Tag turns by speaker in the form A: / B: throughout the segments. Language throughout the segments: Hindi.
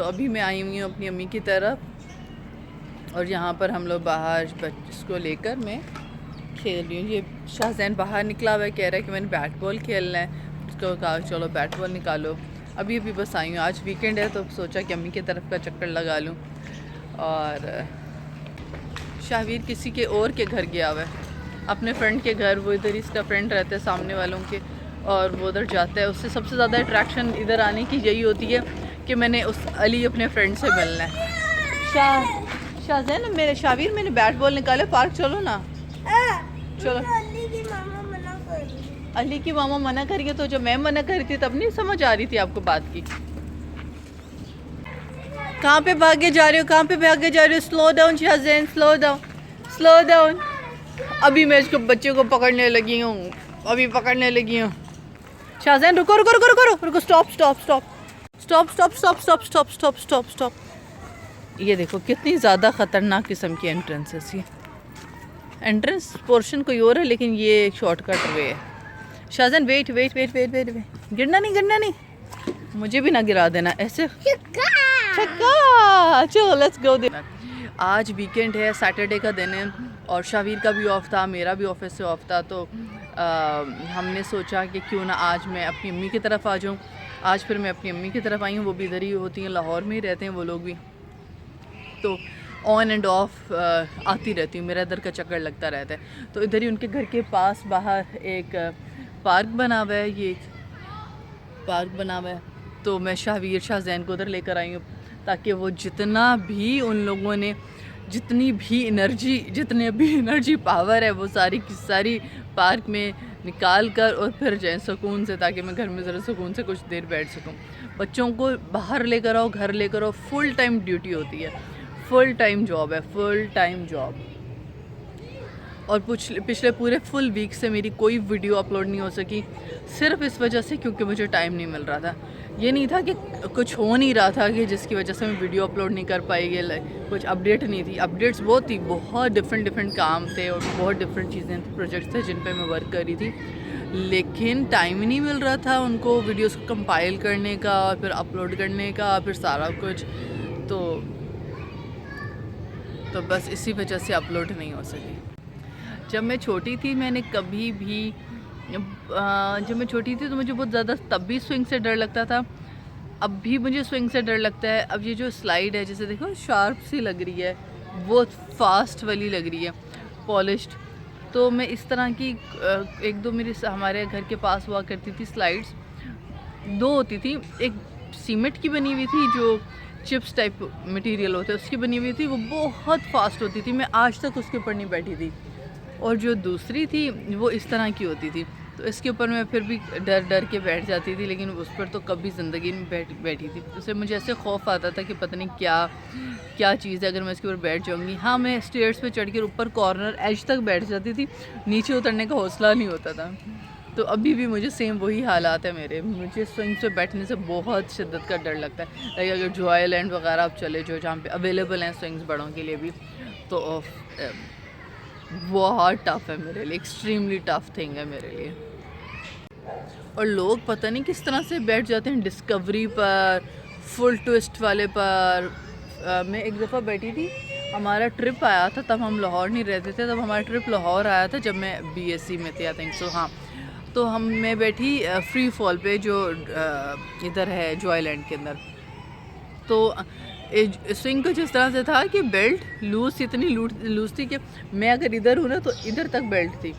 A: अभी मैं आई हुई हूँ अपनी अम्मी की तरफ, और यहाँ पर हम लोग बाहर इसको लेकर मैं खेल रही हूँ। ये शाहजैन बाहर निकला हुआ है, कह रहा है कि मैंने बैट बॉल खेलना है। उसको कहा चलो बैट बॉल निकालो। अभी अभी बस आई हूँ, आज वीकेंड है तो सोचा कि अम्मी की तरफ का चक्कर लगा लूँ। और शाहवीर किसी के और के घर गया हुआ है, अपने फ्रेंड के घर। वो इधर इसका फ्रेंड रहता है सामने वालों के, और वो उधर जाता है। उससे सबसे ज़्यादा अट्रैक्शन इधर आने की यही होती है कि मैंने उस अली अपने फ्रेंड से मिलना है। शाहजैन मेरे शाहवीर मैंने बैट बॉल निकाले, पार्क चलो ना। चलो। अली की मामा मना करिए, तो जब मैं मना करी थी तब नहीं समझ आ रही थी आपको बात की। कहाँ पे भागे जा रहे हो, कहाँ पे भागे जा रहे हो? Slow down Shahzain, slow down, slow down. अभी मैं इसको बच्चे को पकड़ने लगी हूँ, अभी पकड़ने लगी हूँ। शाहजैन रुको रुको रुको रुको रुको, stop stop stop stop stop stop stop stop stop stop stop. ये देखो कितनी ज़्यादा ख़तरनाक किस्म की एंट्रेंस है। ये एंट्रेंस पोर्शन कोई और है, लेकिन ये शॉर्टकट वे है। Shahzain wait wait wait wait wait wait, गिरना नहीं, गिरना नहीं, मुझे भी ना गिरा देना ऐसे। छक्का, चलो लेट्स गो। आज वीकेंड है, सैटरडे का दिन है, और शाहवीर का भी ऑफ था, मेरा भी ऑफिस से ऑफ था। तो हमने सोचा कि क्यों ना आज मैं अपनी अम्मी की तरफ आ जाऊँ। आज फिर मैं अपनी अम्मी की तरफ आई हूँ, वो भी इधर ही होती हैं, लाहौर में ही रहते हैं वो लोग भी। तो ऑन एंड ऑफ आती रहती हूँ, मेरा इधर का चक्कर लगता रहता है। तो इधर ही उनके घर के पास बाहर एक पार्क बना हुआ है, ये पार्क बना हुआ है। तो मैं शाहवीर शाहजैन को उधर लेकर आई हूँ, ताकि वो जितना भी उन लोगों ने जितने भी एनर्जी पावर है वो सारी की सारी पार्क में निकाल कर और फिर जाएँ सुकून से, ताकि मैं घर में ज़रा सुकून से कुछ देर बैठ सकूँ। बच्चों को बाहर लेकर आओ, घर लेकर आओ, फुल टाइम ड्यूटी होती है, फुल टाइम जॉब है, फुल टाइम जॉब। और पिछले पूरे फुल वीक से मेरी कोई वीडियो अपलोड नहीं हो सकी, सिर्फ इस वजह से क्योंकि मुझे टाइम नहीं मिल रहा था। ये नहीं था कि कुछ हो नहीं रहा था कि जिसकी वजह से मैं वीडियो अपलोड नहीं कर पाएगी, कुछ अपडेट नहीं थी। अपडेट्स बहुत थी, बहुत डिफरेंट काम थे और बहुत डिफरेंट चीज़ें थी, प्रोजेक्ट्स थे जिन पे मैं वर्क कर रही थी, लेकिन टाइम ही नहीं मिल रहा था उनको वीडियोस को कंपाइल करने का, फिर अपलोड करने का, फिर सारा कुछ। तो बस इसी वजह से अपलोड नहीं हो सकी। जब मैं छोटी थी मैंने कभी भी जब मैं छोटी थी तो मुझे बहुत ज़्यादा तब भी स्विंग से डर लगता था, अब भी मुझे स्विंग से डर लगता है। अब ये जो स्लाइड है, जैसे देखो शार्प सी लग रही है, बहुत फास्ट वाली लग रही है, पॉलिश्ड। तो मैं इस तरह की एक दो मेरे हमारे घर के पास हुआ करती थी स्लाइड्स, दो होती थी। एक सीमेंट की बनी हुई थी, जो चिप्स टाइप मटेरियल होते हैं उसकी बनी हुई थी, वो बहुत फास्ट होती थी, मैं आज तक उसके ऊपर नहीं बैठी थी। और जो दूसरी थी वो इस तरह की होती थी, तो इसके ऊपर मैं फिर भी डर के बैठ जाती थी, लेकिन उस पर तो कभी ज़िंदगी में बैठी थी। उससे मुझे ऐसे खौफ आता था कि पता नहीं क्या चीज़ है, अगर मैं इसके ऊपर बैठ जाऊँगी। हाँ, मैं स्टेयर्स पे चढ़ के ऊपर कॉर्नर एज तक बैठ जाती थी, नीचे उतरने का हौसला नहीं होता था। तो अभी भी मुझे सेम वही हालात है मेरे, मुझे स्विंग से बैठने से बहुत शिद्दत का डर लगता है। लाइक अगर जॉयलैंड वगैरह आप चले जाओ जहाँ पे अवेलेबल हैं स्विंग्स बड़ों के लिए भी, तो बहुत टफ़ है मेरे लिए, एक्सट्रीमली टफ़ थिंग है मेरे लिए। और लोग पता नहीं किस तरह से बैठ जाते हैं डिस्कवरी पर, फुल ट्विस्ट वाले पर। मैं एक दफ़ा बैठी थी, हमारा ट्रिप आया था, तब हम लाहौर नहीं रहते थे, तब हमारा ट्रिप लाहौर आया था जब मैं BSc में थी, आई थिंक सो। हाँ, तो मैं बैठी फ्री फॉल पे, जो इधर है जॉयलैंड के अंदर। तो स्विंग कुछ इस तरह से था कि बेल्ट लूज, इतनी लूज थी कि मैं अगर इधर हूँ ना तो इधर तक बेल्ट थी,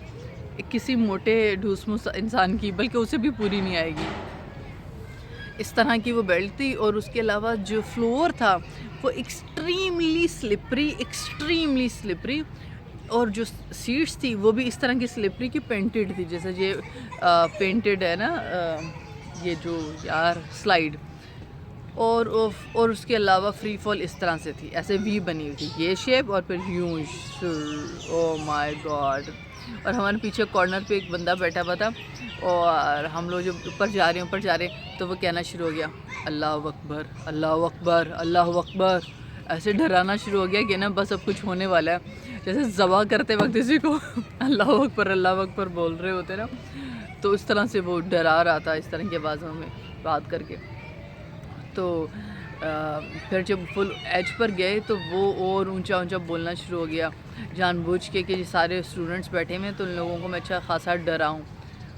A: किसी मोटे ढूसमूस इंसान की, बल्कि उसे भी पूरी नहीं आएगी, इस तरह की वो बेल्ट थी। और उसके अलावा जो फ्लोर था वो एक्सट्रीमली स्लिपरी, और जो सीट्स थी वो भी इस तरह की स्लिपरी की पेंटेड थी, जैसे ये पेंटेड है ना ये जो यार स्लाइड। और उसके अलावा फ्री फॉल इस तरह से थी, ऐसे वी बनी हुई थी, ये शेप, और फिर यूं। Oh my God. और हमारे पीछे कॉर्नर पे एक बंदा बैठा हुआ था, और हम लोग जब ऊपर जा रहे तो वो कहना शुरू हो गया, अल्लाह अकबर अल्लाह अकबर अल्लाह अकबर। ऐसे डराना शुरू हो गया कि ना बस अब कुछ होने वाला है, जैसे ज़बा करते वक्त किसी को अल्लाह अकबर बोल रहे होते ना, तो इस तरह से वो डरा रहा था, इस तरह की आवाज़ों में बात करके। तो फिर जब फुल एज पर गए तो वो और ऊंचा ऊंचा बोलना शुरू हो गया जानबूझ के कि सारे स्टूडेंट्स बैठे हुए तो उन लोगों को मैं अच्छा खासा डराऊं।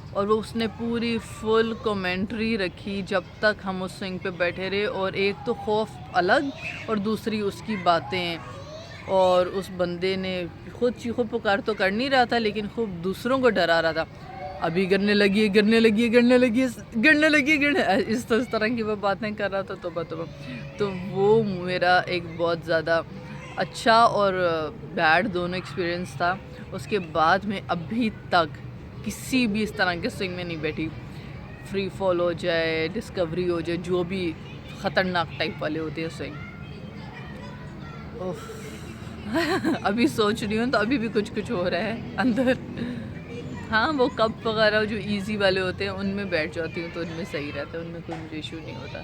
A: और वो उसने पूरी फुल कमेंट्री रखी जब तक हम उस स्विंग पे बैठे रहे। और एक तो खौफ अलग और दूसरी उसकी बातें, और उस बंदे ने खुद चीखो पुकार तो कर नहीं रहा था लेकिन खूब दूसरों को डरा रहा था, अभी गिरने लगी है, गिरने लगी है, गिरने लगी है, गिरने लगी है, गिरने, इस तरह की वो बातें कर रहा था। तो वो मेरा एक बहुत ज़्यादा अच्छा और बैड दोनों एक्सपीरियंस था। उसके बाद में अभी तक किसी भी इस तरह के स्विंग में नहीं बैठी, फ्री फॉल हो जाए, डिस्कवरी हो जाए, जो भी ख़तरनाक टाइप वाले होते हैं स्विंग। अभी सोच रही हूँ तो अभी भी कुछ कुछ हो रहा है अंदर। हाँ, वो कप वगैरह जो इजी वाले होते हैं उनमें बैठ जाती हूँ तो उनमें सही रहता है, उनमें कोई मुझे इशू नहीं होता।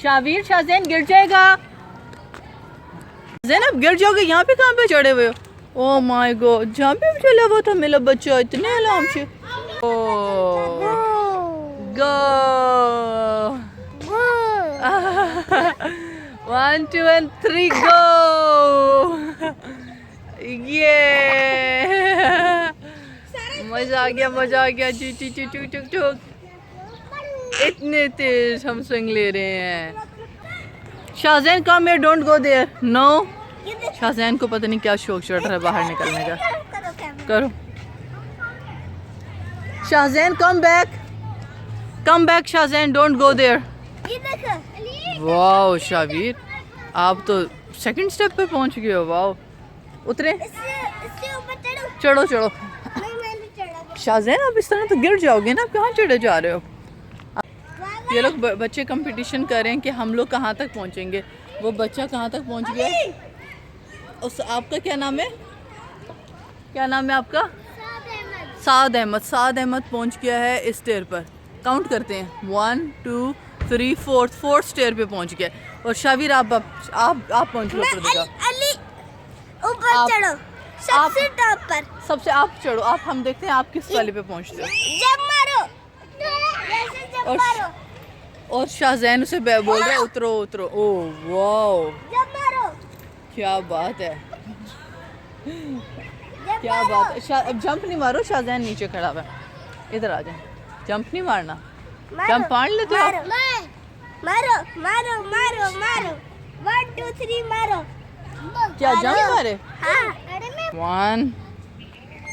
A: शावीर, शाज़ैन गिर जाएगा। ज़ैनब गिर जाओगे, यहाँ पे कहाँ पे चढ़े हुए हो? ओह माय गॉड, जहाँ पे चला हुआ था मेरा बच्चा इतने आराम से। गो 1 2 and 3 गो। ये मजा आ गया जी टी टी टुक टुक टुक। इतने तेज हम स्विंग ले रहे हैं। Shazain come here, don't go there. No, Shazain को पता नहीं क्या शौक चढ़ रहा है बाहर निकलने का। करो Shazain, come back Shazain, don't go there. Wow Shavir, आप तो सेकंड स्टेप पे पहुंच गए हो। वाओ, उतरे, चढ़ो। शाज़ैन आप इस तरह तो गिर जाओगे ना, आप कहाँ चढ़े जा रहे हो? ये लोग बच्चे कंपटीशन कर रहे हैं कि हम लोग कहाँ तक पहुँचेंगे। वो बच्चा कहाँ तक पहुँच गया। उस आपका क्या नाम है? क्या नाम है आपका? साद अहमद पहुँच गया है इस स्टेयर पर। काउंट करते हैं, 1 2 3 4th स्टेयर पे पहुँच गया। और शावीर आप पहुँच लो ऊपर चढ़ो, सबसे टॉप पर, सबसे आप चढ़ो। आप, हम देखते हैं आप किस वाले पे पहुँचते हो। जंप मारो, और शाज़ैन उसे बोल रहा है उतरो। ओह वाओ, क्या बात है, क्या बात है। अब जंप नहीं मारो, शाज़ैन नीचे खड़ा हुआ है, इधर आ जाए। जंप नहीं मारना, जंप मार लेते हो। मारो 1 2 3 मारो। क्या जंप मारे? 1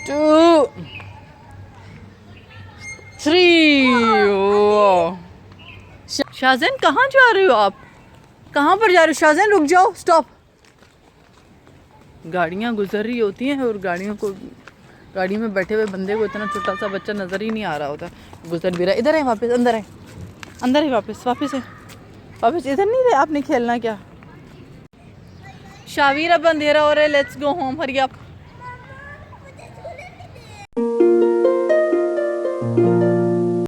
A: 2 3। शाज़ैन कहाँ जा रहे हो आप? कहाँ पर जा रहे हो शाज़ैन? रुक जाओ, स्टॉप। गाड़ियाँ गुजर रही होती हैं और गाड़ी में बैठे हुए बंदे को इतना छोटा सा बच्चा नज़र ही नहीं आ रहा होता, गुजर भी रहा है। इधर है, वापस अंदर है, वापस इधर नहीं रहे। आपने खेलना क्या? शावीर, अब अंधेरा हो रहा है, let's go home, hurry up.